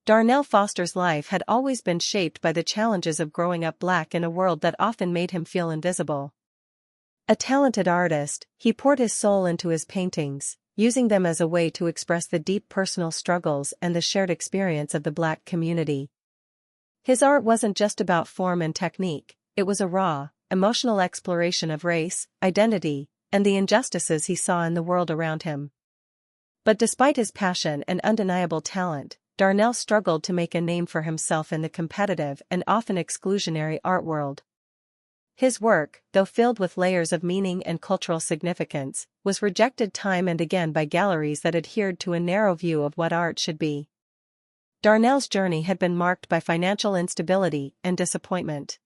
Darnell Foster's life had always been shaped by the challenges of growing up Black in a world that often made him feel invisible. A talented artist, he poured his soul into his paintings, using them as a way to express the deep personal struggles and the shared experience of the Black community. His art wasn't just about form and technique, it was a raw, emotional exploration of race, identity, and the injustices he saw in the world around him. But despite his passion and undeniable talent, Darnell struggled to make a name for himself in the competitive and often exclusionary art world. His work, though filled with layers of meaning and cultural significance, was rejected time and again by galleries that adhered to a narrow view of what art should be. Darnell's journey had been marked by financial instability and disappointment.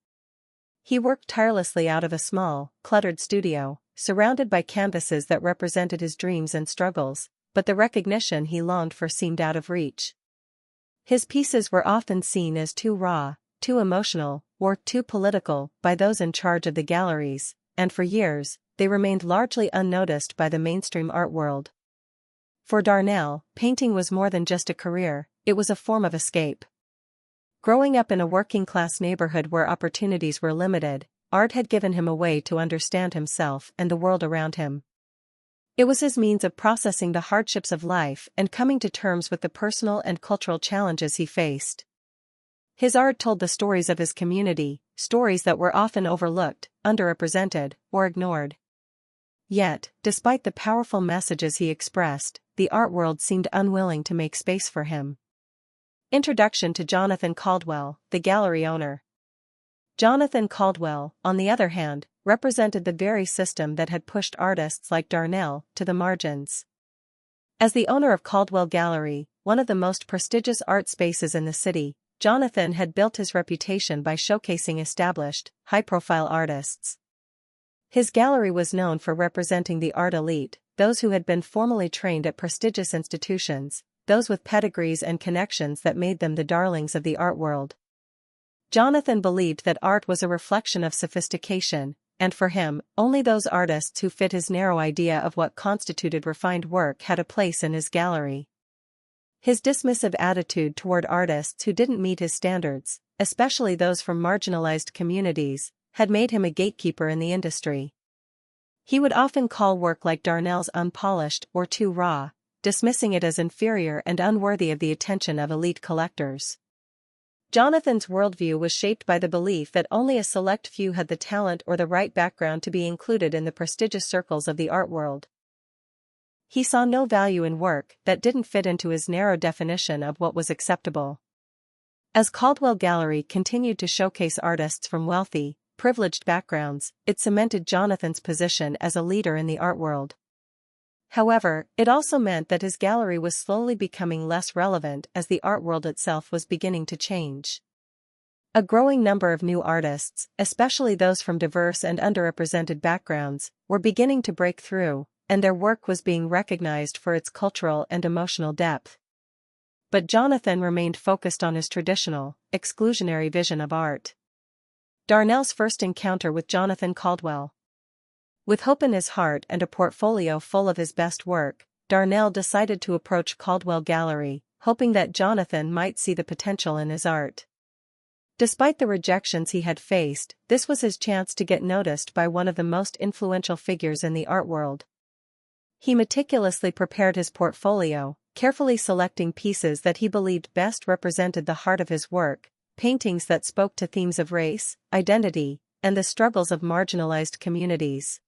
He worked tirelessly out of a small, cluttered studio, surrounded by canvases that represented his dreams and struggles, but the recognition he longed for seemed out of reach. His pieces were often seen as too raw, too emotional, or too political by those in charge of the galleries, and for years, they remained largely unnoticed by the mainstream art world. For Darnell, painting was more than just a career, it was a form of escape. Growing up in a working-class neighborhood where opportunities were limited, art had given him a way to understand himself and the world around him. It was his means of processing the hardships of life and coming to terms with the personal and cultural challenges he faced. His art told the stories of his community, stories that were often overlooked, underrepresented, or ignored. Yet, despite the powerful messages he expressed, the art world seemed unwilling to make space for him. Introduction to Jonathan Caldwell, the gallery owner. Jonathan Caldwell, on the other hand, represented the very system that had pushed artists like Darnell to the margins. As the owner of Caldwell Gallery, one of the most prestigious art spaces in the city, Jonathan had built his reputation by showcasing established, high-profile artists. His gallery was known for representing the art elite, those who had been formally trained at prestigious institutions, those with pedigrees and connections that made them the darlings of the art world. Jonathan believed that art was a reflection of sophistication, and for him, only those artists who fit his narrow idea of what constituted refined work had a place in his gallery. His dismissive attitude toward artists who didn't meet his standards, especially those from marginalized communities, had made him a gatekeeper in the industry. He would often call work like Darnell's unpolished or too raw, dismissing it as inferior and unworthy of the attention of elite collectors. Jonathan's worldview was shaped by the belief that only a select few had the talent or the right background to be included in the prestigious circles of the art world. He saw no value in work that didn't fit into his narrow definition of what was acceptable. As Caldwell Gallery continued to showcase artists from wealthy, privileged backgrounds, it cemented Jonathan's position as a leader in the art world. However, it also meant that his gallery was slowly becoming less relevant as the art world itself was beginning to change. A growing number of new artists, especially those from diverse and underrepresented backgrounds, were beginning to break through, and their work was being recognized for its cultural and emotional depth. But Jonathan remained focused on his traditional, exclusionary vision of art. Darnell's first encounter with Jonathan Caldwell. With hope in his heart and a portfolio full of his best work, Darnell decided to approach Caldwell Gallery, hoping that Jonathan might see the potential in his art. Despite the rejections he had faced, this was his chance to get noticed by one of the most influential figures in the art world. He meticulously prepared his portfolio, carefully selecting pieces that he believed best represented the heart of his work, paintings that spoke to themes of race, identity, and the struggles of marginalized communities.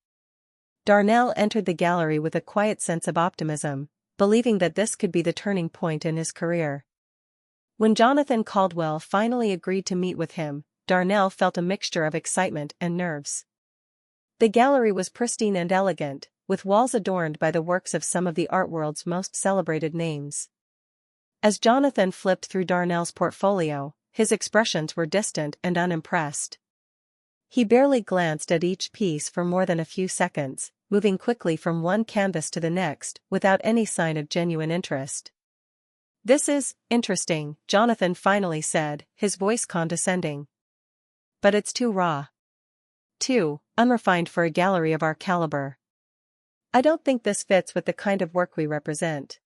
Darnell entered the gallery with a quiet sense of optimism, believing that this could be the turning point in his career. When Jonathan Caldwell finally agreed to meet with him, Darnell felt a mixture of excitement and nerves. The gallery was pristine and elegant, with walls adorned by the works of some of the art world's most celebrated names. As Jonathan flipped through Darnell's portfolio, his expressions were distant and unimpressed. He barely glanced at each piece for more than a few seconds, moving quickly from one canvas to the next without any sign of genuine interest. "This is interesting," Jonathan finally said, his voice condescending. "But it's too raw. Too unrefined for a gallery of our caliber. I don't think this fits with the kind of work we represent."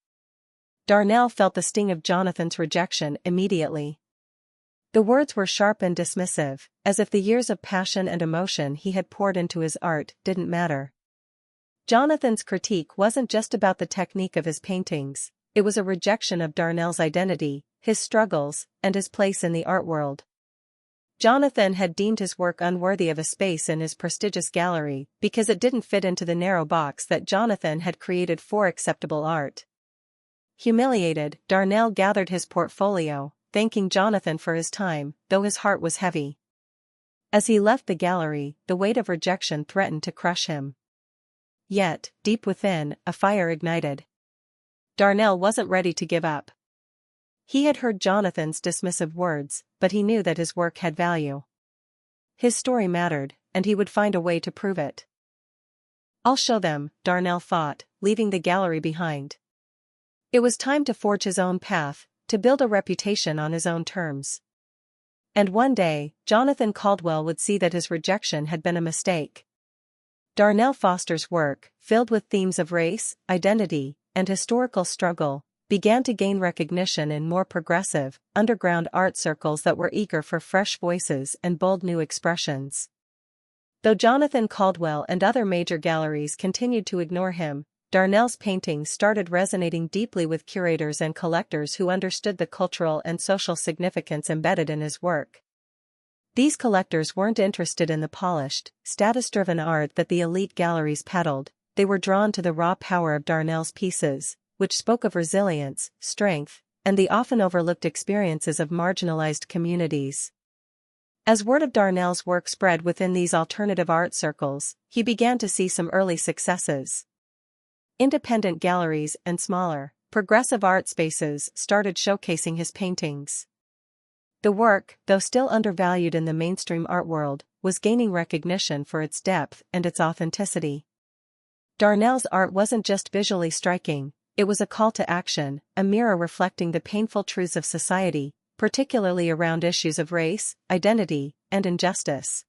Darnell felt the sting of Jonathan's rejection immediately. The words were sharp and dismissive, as if the years of passion and emotion he had poured into his art didn't matter. Jonathan's critique wasn't just about the technique of his paintings, it was a rejection of Darnell's identity, his struggles, and his place in the art world. Jonathan had deemed his work unworthy of a space in his prestigious gallery because it didn't fit into the narrow box that Jonathan had created for acceptable art. Humiliated, Darnell gathered his portfolio, thanking Jonathan for his time, though his heart was heavy. As he left the gallery, the weight of rejection threatened to crush him. Yet, deep within, a fire ignited. Darnell wasn't ready to give up. He had heard Jonathan's dismissive words, but he knew that his work had value. His story mattered, and he would find a way to prove it. "I'll show them," Darnell thought, leaving the gallery behind. It was time to forge his own path, to build a reputation on his own terms. And one day, Jonathan Caldwell would see that his rejection had been a mistake. Darnell Foster's work, filled with themes of race, identity, and historical struggle, began to gain recognition in more progressive, underground art circles that were eager for fresh voices and bold new expressions. Though Jonathan Caldwell and other major galleries continued to ignore him, Darnell's paintings started resonating deeply with curators and collectors who understood the cultural and social significance embedded in his work. These collectors weren't interested in the polished, status-driven art that the elite galleries peddled, they were drawn to the raw power of Darnell's pieces, which spoke of resilience, strength, and the often overlooked experiences of marginalized communities. As word of Darnell's work spread within these alternative art circles, he began to see some early successes. Independent galleries and smaller, progressive art spaces started showcasing his paintings. The work, though still undervalued in the mainstream art world, was gaining recognition for its depth and its authenticity. Darnell's art wasn't just visually striking, it was a call to action, a mirror reflecting the painful truths of society, particularly around issues of race, identity, and injustice.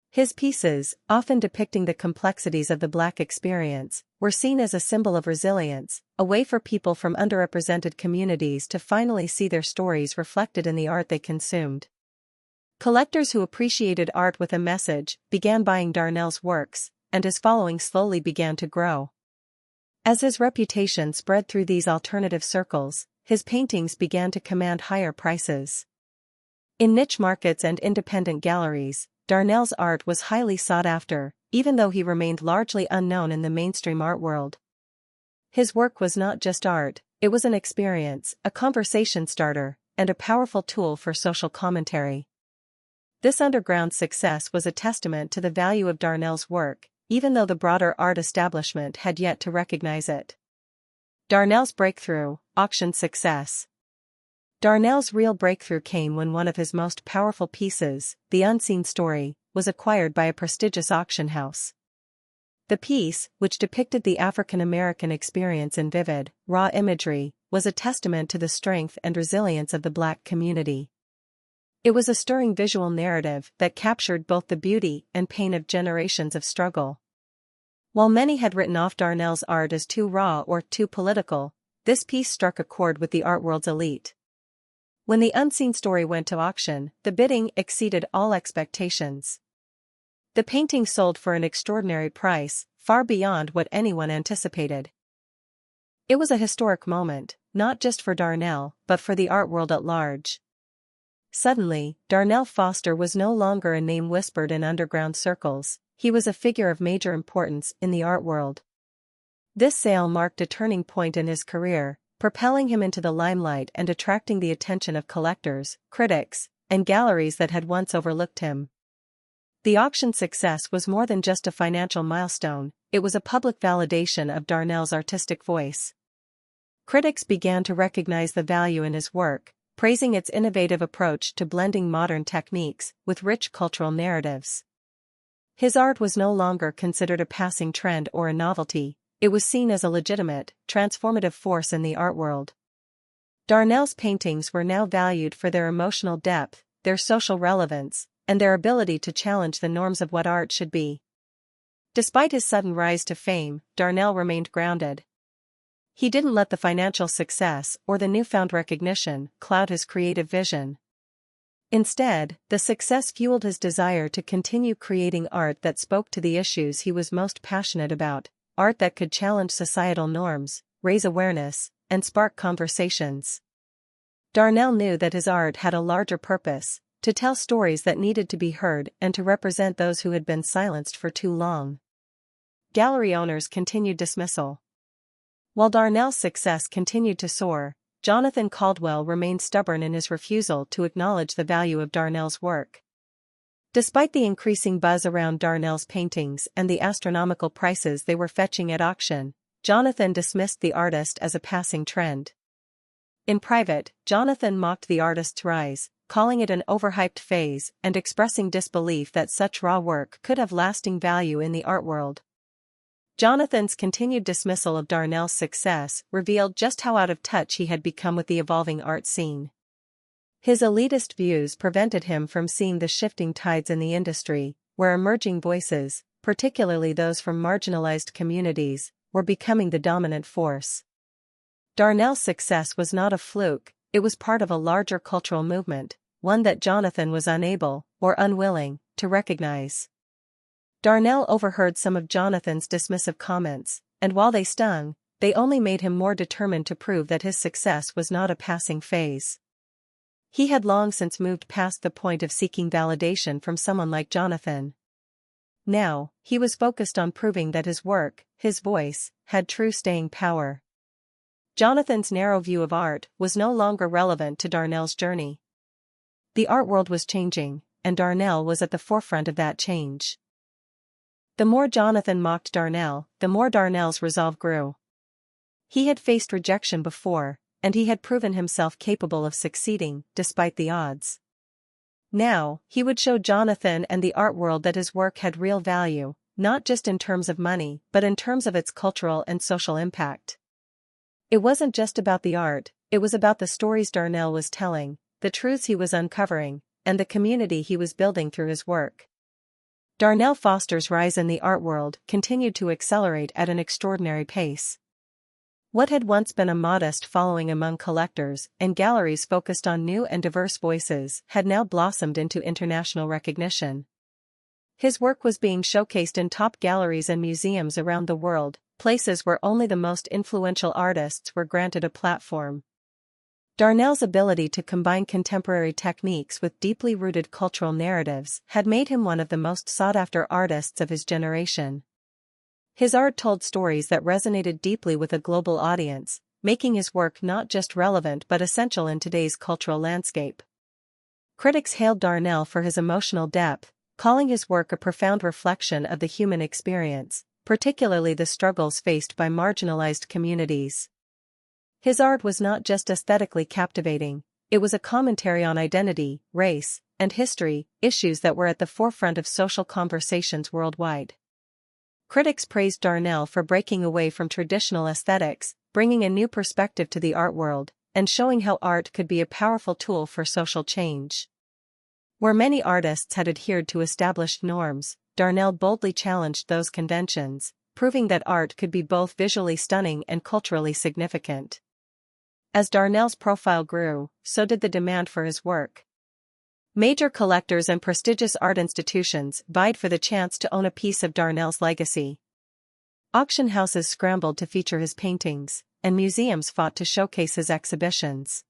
His pieces, often depicting the complexities of the Black experience, were seen as a symbol of resilience, a way for people from underrepresented communities to finally see their stories reflected in the art they consumed. Collectors who appreciated art with a message began buying Darnell's works, and his following slowly began to grow. As his reputation spread through these alternative circles, his paintings began to command higher prices. In niche markets and independent galleries, Darnell's art was highly sought after, even though he remained largely unknown in the mainstream art world. His work was not just art, it was an experience, a conversation starter, and a powerful tool for social commentary. This underground success was a testament to the value of Darnell's work, even though the broader art establishment had yet to recognize it. Darnell's breakthrough, auction success. Darnell's real breakthrough came when one of his most powerful pieces, The Unseen Story, was acquired by a prestigious auction house. The piece, which depicted the African American experience in vivid, raw imagery, was a testament to the strength and resilience of the Black community. It was a stirring visual narrative that captured both the beauty and pain of generations of struggle. While many had written off Darnell's art as too raw or too political, this piece struck a chord with the art world's elite. When The Unseen Story went to auction, the bidding exceeded all expectations. The painting sold for an extraordinary price, far beyond what anyone anticipated. It was a historic moment, not just for Darnell, but for the art world at large. Suddenly, Darnell Foster was no longer a name whispered in underground circles, he was a figure of major importance in the art world. This sale marked a turning point in his career, propelling him into the limelight and attracting the attention of collectors, critics, and galleries that had once overlooked him. The auction success was more than just a financial milestone, it was a public validation of Darnell's artistic voice. Critics began to recognize the value in his work, praising its innovative approach to blending modern techniques with rich cultural narratives. His art was no longer considered a passing trend or a novelty, it was seen as a legitimate, transformative force in the art world. Darnell's paintings were now valued for their emotional depth, their social relevance, and their ability to challenge the norms of what art should be. Despite his sudden rise to fame, Darnell remained grounded. He didn't let the financial success or the newfound recognition cloud his creative vision. Instead, the success fueled his desire to continue creating art that spoke to the issues he was most passionate about, art that could challenge societal norms, raise awareness, and spark conversations. Darnell knew that his art had a larger purpose, to tell stories that needed to be heard and to represent those who had been silenced for too long. Gallery owners continued dismissal. While Darnell's success continued to soar, Jonathan Caldwell remained stubborn in his refusal to acknowledge the value of Darnell's work. Despite the increasing buzz around Darnell's paintings and the astronomical prices they were fetching at auction, Jonathan dismissed the artist as a passing trend. In private, Jonathan mocked the artist's rise, calling it an overhyped phase and expressing disbelief that such raw work could have lasting value in the art world. Jonathan's continued dismissal of Darnell's success revealed just how out of touch he had become with the evolving art scene. His elitist views prevented him from seeing the shifting tides in the industry, where emerging voices, particularly those from marginalized communities, were becoming the dominant force. Darnell's success was not a fluke, it was part of a larger cultural movement, one that Jonathan was unable, or unwilling, to recognize. Darnell overheard some of Jonathan's dismissive comments, and while they stung, they only made him more determined to prove that his success was not a passing phase. He had long since moved past the point of seeking validation from someone like Jonathan. Now, he was focused on proving that his work, his voice, had true staying power. Jonathan's narrow view of art was no longer relevant to Darnell's journey. The art world was changing, and Darnell was at the forefront of that change. The more Jonathan mocked Darnell, the more Darnell's resolve grew. He had faced rejection before, and he had proven himself capable of succeeding, despite the odds. Now, he would show Jonathan and the art world that his work had real value, not just in terms of money, but in terms of its cultural and social impact. It wasn't just about the art, it was about the stories Darnell was telling, the truths he was uncovering, and the community he was building through his work. Darnell Foster's rise in the art world continued to accelerate at an extraordinary pace. What had once been a modest following among collectors and galleries focused on new and diverse voices had now blossomed into international recognition. His work was being showcased in top galleries and museums around the world, places where only the most influential artists were granted a platform. Darnell's ability to combine contemporary techniques with deeply rooted cultural narratives had made him one of the most sought-after artists of his generation. His art told stories that resonated deeply with a global audience, making his work not just relevant but essential in today's cultural landscape. Critics hailed Darnell for his emotional depth, calling his work a profound reflection of the human experience, particularly the struggles faced by marginalized communities. His art was not just aesthetically captivating, it was a commentary on identity, race, and history, issues that were at the forefront of social conversations worldwide. Critics praised Darnell for breaking away from traditional aesthetics, bringing a new perspective to the art world, and showing how art could be a powerful tool for social change. Where many artists had adhered to established norms, Darnell boldly challenged those conventions, proving that art could be both visually stunning and culturally significant. As Darnell's profile grew, so did the demand for his work. Major collectors and prestigious art institutions vied for the chance to own a piece of Darnell's legacy. Auction houses scrambled to feature his paintings, and museums fought to showcase his exhibitions.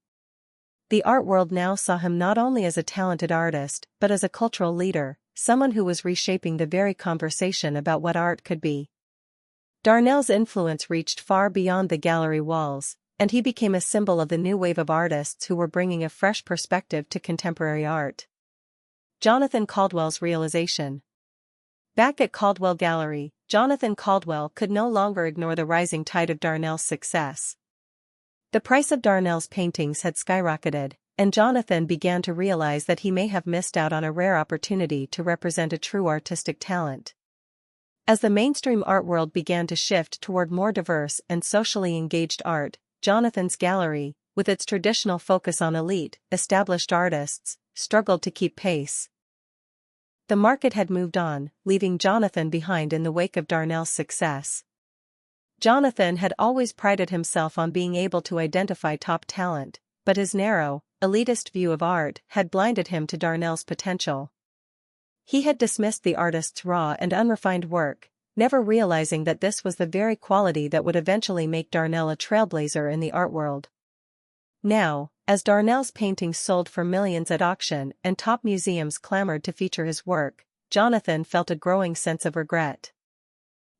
The art world now saw him not only as a talented artist but as a cultural leader, someone who was reshaping the very conversation about what art could be. Darnell's influence reached far beyond the gallery walls, and he became a symbol of the new wave of artists who were bringing a fresh perspective to contemporary art. Jonathan Caldwell's realization. Back at Caldwell Gallery, Jonathan Caldwell could no longer ignore the rising tide of Darnell's success. The price of Darnell's paintings had skyrocketed, and Jonathan began to realize that he may have missed out on a rare opportunity to represent a true artistic talent. As the mainstream art world began to shift toward more diverse and socially engaged art, Jonathan's gallery, with its traditional focus on elite, established artists, struggled to keep pace. The market had moved on, leaving Jonathan behind in the wake of Darnell's success. Jonathan had always prided himself on being able to identify top talent, but his narrow, elitist view of art had blinded him to Darnell's potential. He had dismissed the artist's raw and unrefined work, never realizing that this was the very quality that would eventually make Darnell a trailblazer in the art world. Now, as Darnell's paintings sold for millions at auction and top museums clamored to feature his work, Jonathan felt a growing sense of regret.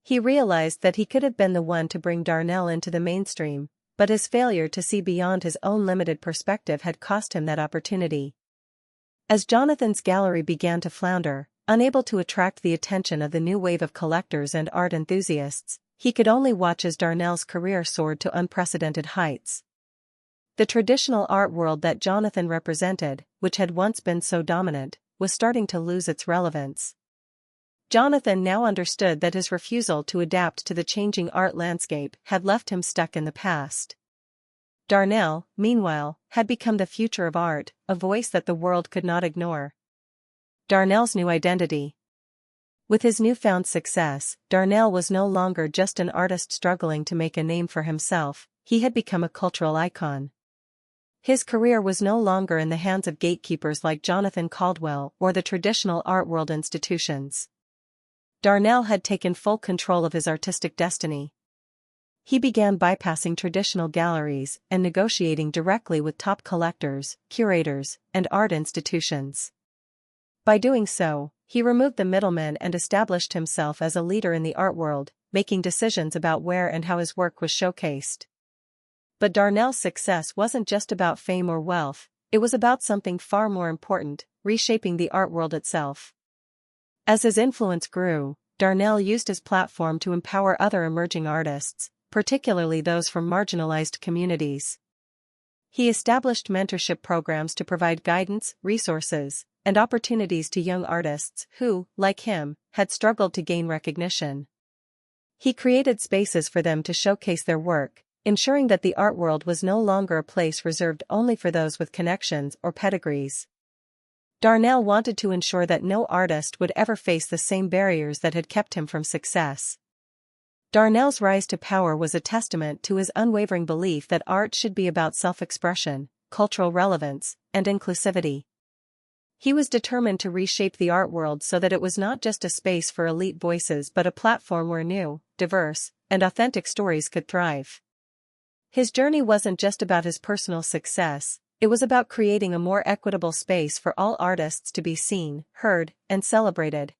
He realized that he could have been the one to bring Darnell into the mainstream, but his failure to see beyond his own limited perspective had cost him that opportunity. As Jonathan's gallery began to flounder, unable to attract the attention of the new wave of collectors and art enthusiasts, he could only watch as Darnell's career soared to unprecedented heights. The traditional art world that Jonathan represented, which had once been so dominant, was starting to lose its relevance. Jonathan now understood that his refusal to adapt to the changing art landscape had left him stuck in the past. Darnell, meanwhile, had become the future of art, a voice that the world could not ignore. Darnell's new identity. With his newfound success, Darnell was no longer just an artist struggling to make a name for himself, he had become a cultural icon. His career was no longer in the hands of gatekeepers like Jonathan Caldwell or the traditional art world institutions. Darnell had taken full control of his artistic destiny. He began bypassing traditional galleries and negotiating directly with top collectors, curators, and art institutions. By doing so, he removed the middlemen and established himself as a leader in the art world, making decisions about where and how his work was showcased. But Darnell's success wasn't just about fame or wealth, it was about something far more important, reshaping the art world itself. As his influence grew, Darnell used his platform to empower other emerging artists, particularly those from marginalized communities. He established mentorship programs to provide guidance, resources, and opportunities to young artists who, like him, had struggled to gain recognition. He created spaces for them to showcase their work, ensuring that the art world was no longer a place reserved only for those with connections or pedigrees. Darnell wanted to ensure that no artist would ever face the same barriers that had kept him from success. Darnell's rise to power was a testament to his unwavering belief that art should be about self-expression, cultural relevance, and inclusivity. He was determined to reshape the art world so that it was not just a space for elite voices but a platform where new, diverse, and authentic stories could thrive. His journey wasn't just about his personal success, it was about creating a more equitable space for all artists to be seen, heard, and celebrated.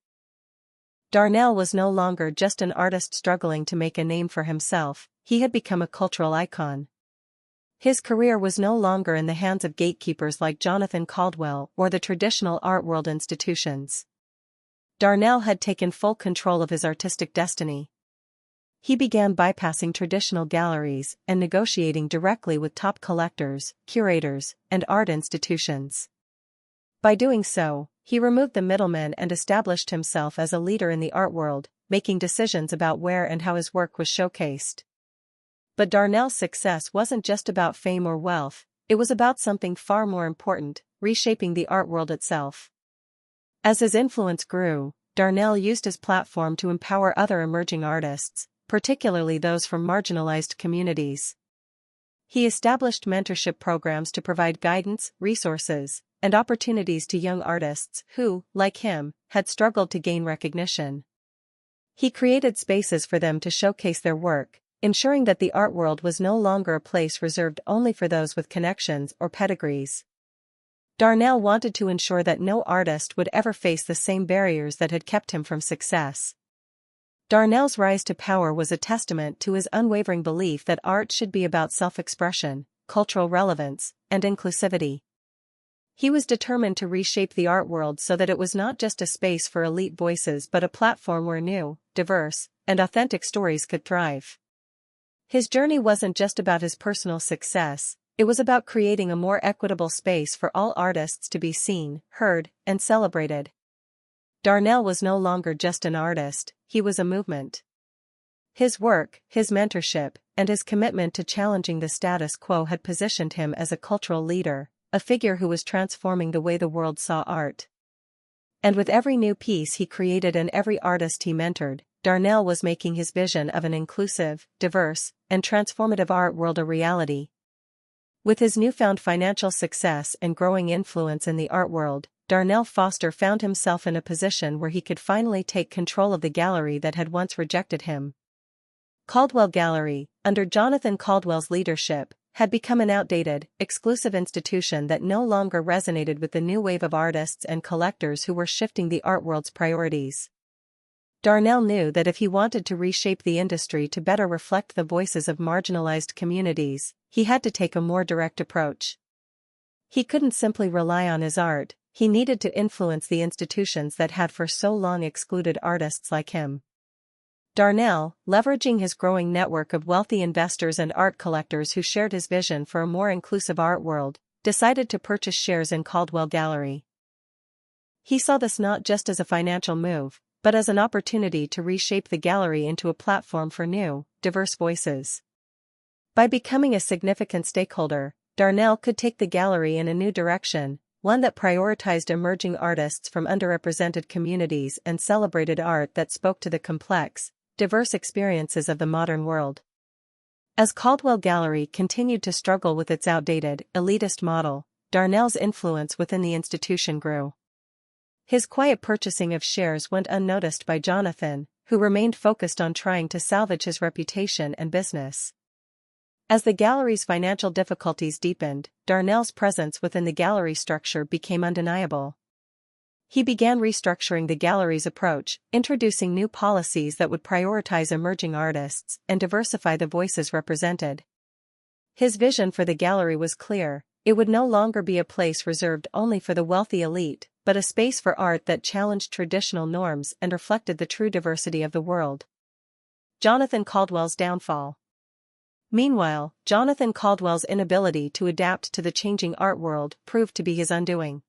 Darnell was no longer just an artist struggling to make a name for himself, he had become a cultural icon. His career was no longer in the hands of gatekeepers like Jonathan Caldwell or the traditional art world institutions. Darnell had taken full control of his artistic destiny. He began bypassing traditional galleries and negotiating directly with top collectors, curators, and art institutions. By doing so, he removed the middlemen and established himself as a leader in the art world, making decisions about where and how his work was showcased. But Darnell's success wasn't just about fame or wealth, it was about something far more important, reshaping the art world itself. As his influence grew, Darnell used his platform to empower other emerging artists, particularly those from marginalized communities. He established mentorship programs to provide guidance, resources, and opportunities to young artists who, like him, had struggled to gain recognition. He created spaces for them to showcase their work, ensuring that the art world was no longer a place reserved only for those with connections or pedigrees. Darnell wanted to ensure that no artist would ever face the same barriers that had kept him from success. Darnell's rise to power was a testament to his unwavering belief that art should be about self-expression, cultural relevance, and inclusivity. He was determined to reshape the art world so that it was not just a space for elite voices but a platform where new, diverse, and authentic stories could thrive. His journey wasn't just about his personal success, it was about creating a more equitable space for all artists to be seen, heard, and celebrated. Darnell was no longer just an artist, he was a movement. His work, his mentorship, and his commitment to challenging the status quo had positioned him as a cultural leader, a figure who was transforming the way the world saw art. And with every new piece he created and every artist he mentored, Darnell was making his vision of an inclusive, diverse, and transformative art world a reality. With his newfound financial success and growing influence in the art world, Darnell Foster found himself in a position where he could finally take control of the gallery that had once rejected him. Caldwell Gallery, under Jonathan Caldwell's leadership, had become an outdated, exclusive institution that no longer resonated with the new wave of artists and collectors who were shifting the art world's priorities. Darnell knew that if he wanted to reshape the industry to better reflect the voices of marginalized communities, he had to take a more direct approach. He couldn't simply rely on his art, he needed to influence the institutions that had for so long excluded artists like him. Darnell, leveraging his growing network of wealthy investors and art collectors who shared his vision for a more inclusive art world, decided to purchase shares in Caldwell Gallery. He saw this not just as a financial move, but as an opportunity to reshape the gallery into a platform for new, diverse voices. By becoming a significant stakeholder, Darnell could take the gallery in a new direction, one that prioritized emerging artists from underrepresented communities and celebrated art that spoke to the complex, diverse experiences of the modern world. As Caldwell Gallery continued to struggle with its outdated, elitist model, Darnell's influence within the institution grew. His quiet purchasing of shares went unnoticed by Jonathan, who remained focused on trying to salvage his reputation and business. As the gallery's financial difficulties deepened, Darnell's presence within the gallery structure became undeniable. He began restructuring the gallery's approach, introducing new policies that would prioritize emerging artists and diversify the voices represented. His vision for the gallery was clear: it would no longer be a place reserved only for the wealthy elite, but a space for art that challenged traditional norms and reflected the true diversity of the world. Jonathan Caldwell's downfall. Meanwhile, Jonathan Caldwell's inability to adapt to the changing art world proved to be his undoing.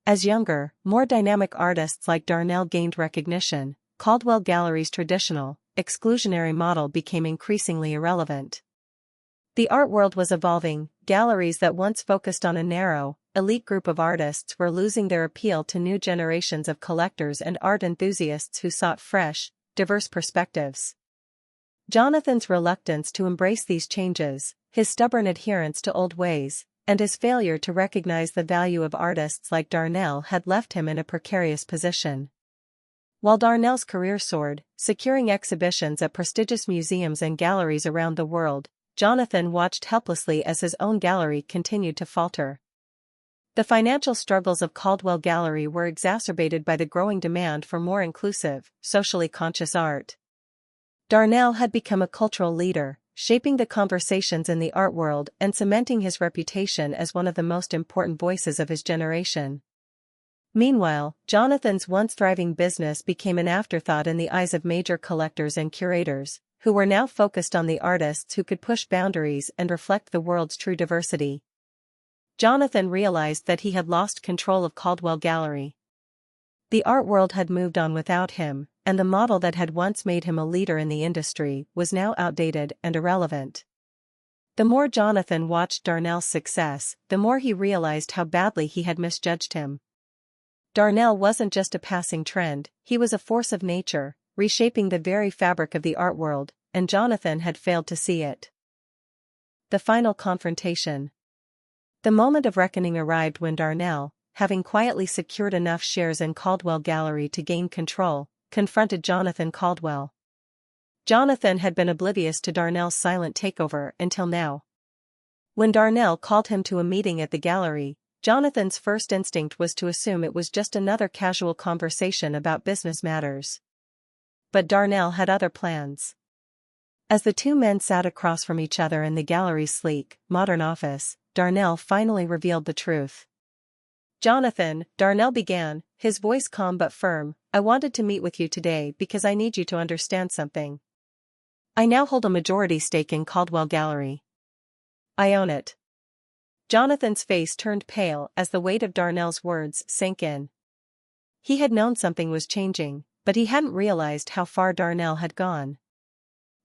As younger, more dynamic artists like Darnell gained recognition, Caldwell Gallery's traditional, exclusionary model became increasingly irrelevant. The art world was evolving. Galleries that once focused on a narrow, elite group of artists were losing their appeal to new generations of collectors and art enthusiasts who sought fresh, diverse perspectives. Jonathan's reluctance to embrace these changes, his stubborn adherence to old ways, and his failure to recognize the value of artists like Darnell had left him in a precarious position. While Darnell's career soared, securing exhibitions at prestigious museums and galleries around the world, Jonathan watched helplessly as his own gallery continued to falter. The financial struggles of Caldwell Gallery were exacerbated by the growing demand for more inclusive, socially conscious art. Darnell had become a cultural leader, shaping the conversations in the art world and cementing his reputation as one of the most important voices of his generation. Meanwhile, Jonathan's once thriving business became an afterthought in the eyes of major collectors and curators, who were now focused on the artists who could push boundaries and reflect the world's true diversity. Jonathan realized that he had lost control of Caldwell Gallery. The art world had moved on without him, and the model that had once made him a leader in the industry was now outdated and irrelevant. The more Jonathan watched Darnell's success, the more he realized how badly he had misjudged him. Darnell wasn't just a passing trend, he was a force of nature, reshaping the very fabric of the art world, and Jonathan had failed to see it. The final confrontation. The moment of reckoning arrived when Darnell, having quietly secured enough shares in Caldwell Gallery to gain control, confronted Jonathan Caldwell. Jonathan had been oblivious to Darnell's silent takeover until now. When Darnell called him to a meeting at the gallery, Jonathan's first instinct was to assume it was just another casual conversation about business matters. But Darnell had other plans. As the two men sat across from each other in the gallery's sleek, modern office, Darnell finally revealed the truth. "Jonathan," Darnell began, his voice calm but firm, "I wanted to meet with you today because I need you to understand something. I now hold a majority stake in Caldwell Gallery. I own it." Jonathan's face turned pale as the weight of Darnell's words sank in. He had known something was changing, but he hadn't realized how far Darnell had gone.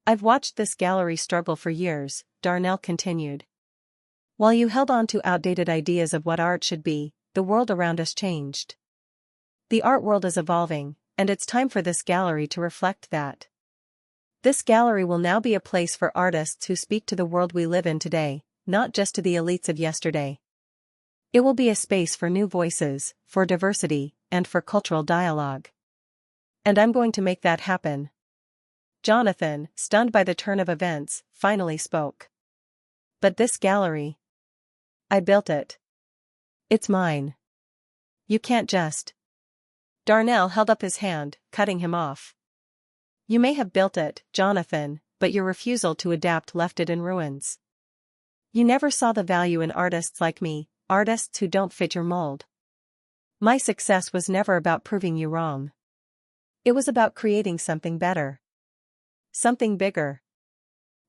"I've watched this gallery struggle for years," Darnell continued. "While you held on to outdated ideas of what art should be, the world around us changed. The art world is evolving, and it's time for this gallery to reflect that. This gallery will now be a place for artists who speak to the world we live in today, not just to the elites of yesterday. It will be a space for new voices, for diversity, and for cultural dialogue. And I'm going to make that happen. Jonathan, stunned by the turn of events, finally spoke. But this gallery. I built it. It's mine. You can't just. Darnell held up his hand, cutting him off. You may have built it, Jonathan, but your refusal to adapt left it in ruins. You never saw the value in artists like me, artists who don't fit your mold. My success was never about proving you wrong. It was about creating something better. Something bigger.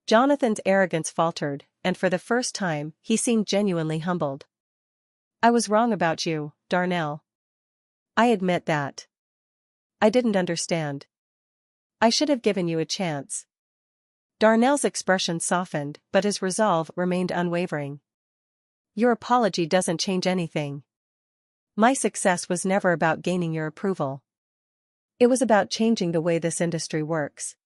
Jonathan's arrogance faltered, and for the first time, he seemed genuinely humbled. I was wrong about you, Darnell. I admit that. I didn't understand. I should have given you a chance. Darnell's expression softened, but his resolve remained unwavering. Your apology doesn't change anything. My success was never about gaining your approval. It was about changing the way this industry works.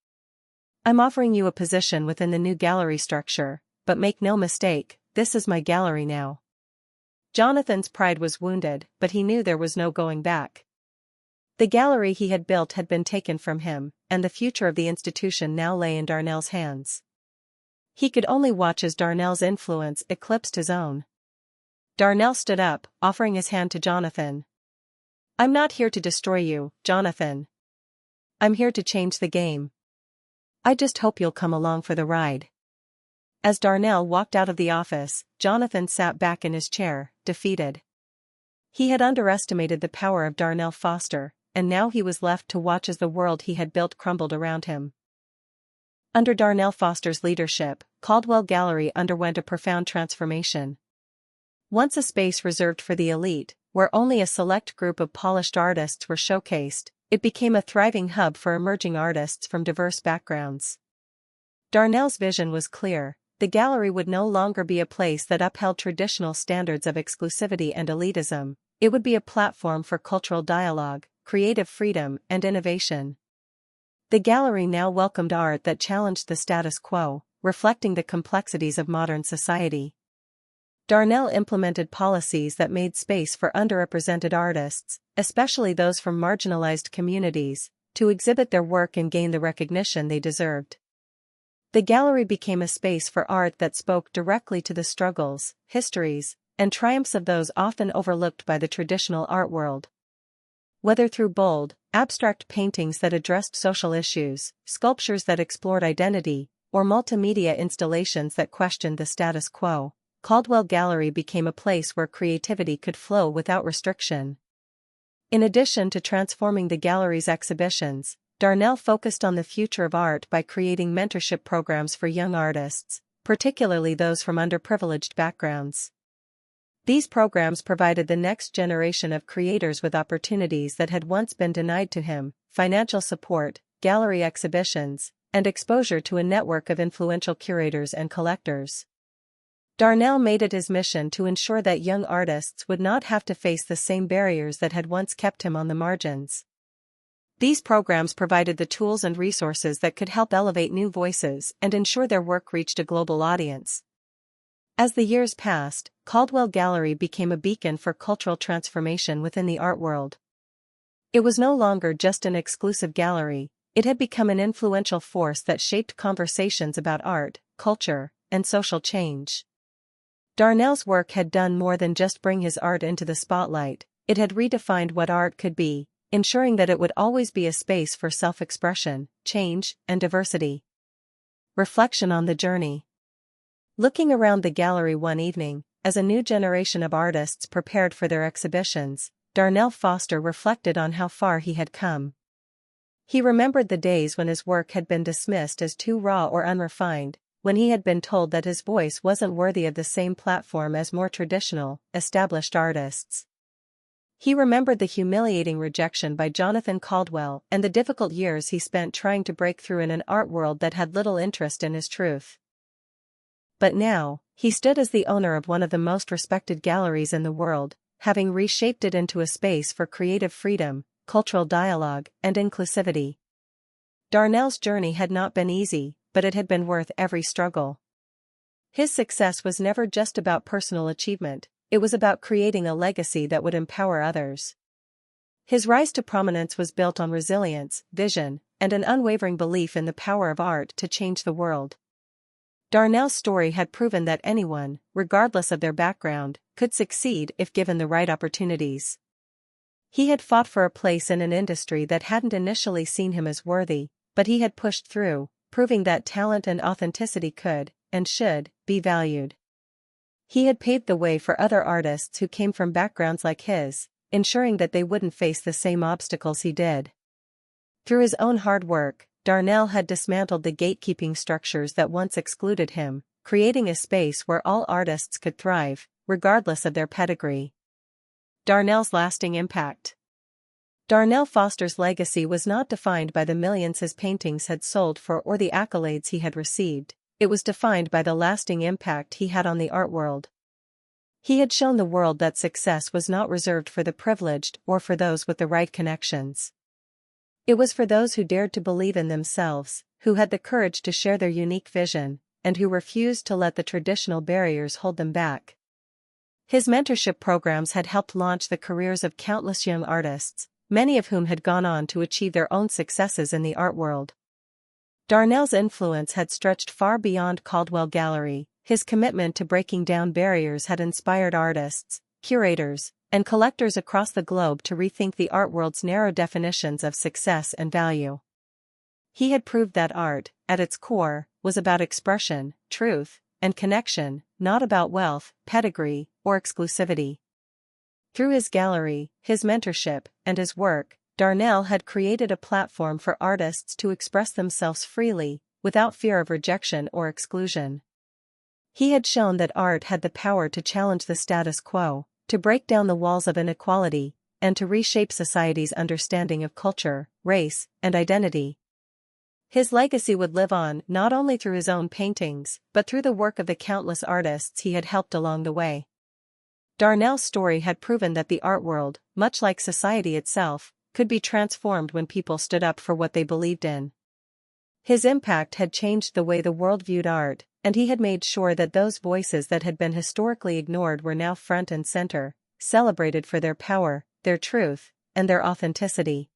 I'm offering you a position within the new gallery structure, but make no mistake, this is my gallery now. Jonathan's pride was wounded, but he knew there was no going back. The gallery he had built had been taken from him, and the future of the institution now lay in Darnell's hands. He could only watch as Darnell's influence eclipsed his own. Darnell stood up, offering his hand to Jonathan. I'm not here to destroy you, Jonathan. I'm here to change the game. I just hope you'll come along for the ride. As Darnell walked out of the office, Jonathan sat back in his chair, defeated. He had underestimated the power of Darnell Foster, and now he was left to watch as the world he had built crumbled around him. Under Darnell Foster's leadership, Caldwell Gallery underwent a profound transformation. Once a space reserved for the elite, where only a select group of polished artists were showcased, it became a thriving hub for emerging artists from diverse backgrounds. Darnell's vision was clear: the gallery would no longer be a place that upheld traditional standards of exclusivity and elitism, it would be a platform for cultural dialogue, creative freedom, and innovation. The gallery now welcomed art that challenged the status quo, reflecting the complexities of modern society. Darnell implemented policies that made space for underrepresented artists, especially those from marginalized communities, to exhibit their work and gain the recognition they deserved. The gallery became a space for art that spoke directly to the struggles, histories, and triumphs of those often overlooked by the traditional art world. Whether through bold, abstract paintings that addressed social issues, sculptures that explored identity, or multimedia installations that questioned the status quo, Caldwell Gallery became a place where creativity could flow without restriction. In addition to transforming the gallery's exhibitions, Darnell focused on the future of art by creating mentorship programs for young artists, particularly those from underprivileged backgrounds. These programs provided the next generation of creators with opportunities that had once been denied to him: financial support, gallery exhibitions, and exposure to a network of influential curators and collectors. Darnell made it his mission to ensure that young artists would not have to face the same barriers that had once kept him on the margins. These programs provided the tools and resources that could help elevate new voices and ensure their work reached a global audience. As the years passed, Caldwell Gallery became a beacon for cultural transformation within the art world. It was no longer just an exclusive gallery, it had become an influential force that shaped conversations about art, culture, and social change. Darnell's work had done more than just bring his art into the spotlight, it had redefined what art could be, ensuring that it would always be a space for self-expression, change, and diversity. Reflection on the journey. Looking around the gallery one evening, as a new generation of artists prepared for their exhibitions, Darnell Foster reflected on how far he had come. He remembered the days when his work had been dismissed as too raw or unrefined, when he had been told that his voice wasn't worthy of the same platform as more traditional, established artists. He remembered the humiliating rejection by Jonathan Caldwell and the difficult years he spent trying to break through in an art world that had little interest in his truth. But now, he stood as the owner of one of the most respected galleries in the world, having reshaped it into a space for creative freedom, cultural dialogue, and inclusivity. Darnell's journey had not been easy, but it had been worth every struggle. His success was never just about personal achievement, it was about creating a legacy that would empower others. His rise to prominence was built on resilience, vision, and an unwavering belief in the power of art to change the world. Darnell's story had proven that anyone, regardless of their background, could succeed if given the right opportunities. He had fought for a place in an industry that hadn't initially seen him as worthy, but he had pushed through, proving that talent and authenticity could, and should, be valued. He had paved the way for other artists who came from backgrounds like his, ensuring that they wouldn't face the same obstacles he did. Through his own hard work, Darnell had dismantled the gatekeeping structures that once excluded him, creating a space where all artists could thrive, regardless of their pedigree. Darnell's lasting impact. Darnell Foster's legacy was not defined by the millions his paintings had sold for or the accolades he had received, it was defined by the lasting impact he had on the art world. He had shown the world that success was not reserved for the privileged or for those with the right connections. It was for those who dared to believe in themselves, who had the courage to share their unique vision, and who refused to let the traditional barriers hold them back. His mentorship programs had helped launch the careers of countless young artists, many of whom had gone on to achieve their own successes in the art world. Darnell's influence had stretched far beyond Caldwell Gallery. His commitment to breaking down barriers had inspired artists, curators, and collectors across the globe to rethink the art world's narrow definitions of success and value. He had proved that art, at its core, was about expression, truth, and connection, not about wealth, pedigree, or exclusivity. Through his gallery, his mentorship, and his work, Darnell had created a platform for artists to express themselves freely, without fear of rejection or exclusion. He had shown that art had the power to challenge the status quo, to break down the walls of inequality, and to reshape society's understanding of culture, race, and identity. His legacy would live on not only through his own paintings, but through the work of the countless artists he had helped along the way. Darnell's story had proven that the art world, much like society itself, could be transformed when people stood up for what they believed in. His impact had changed the way the world viewed art, and he had made sure that those voices that had been historically ignored were now front and center, celebrated for their power, their truth, and their authenticity.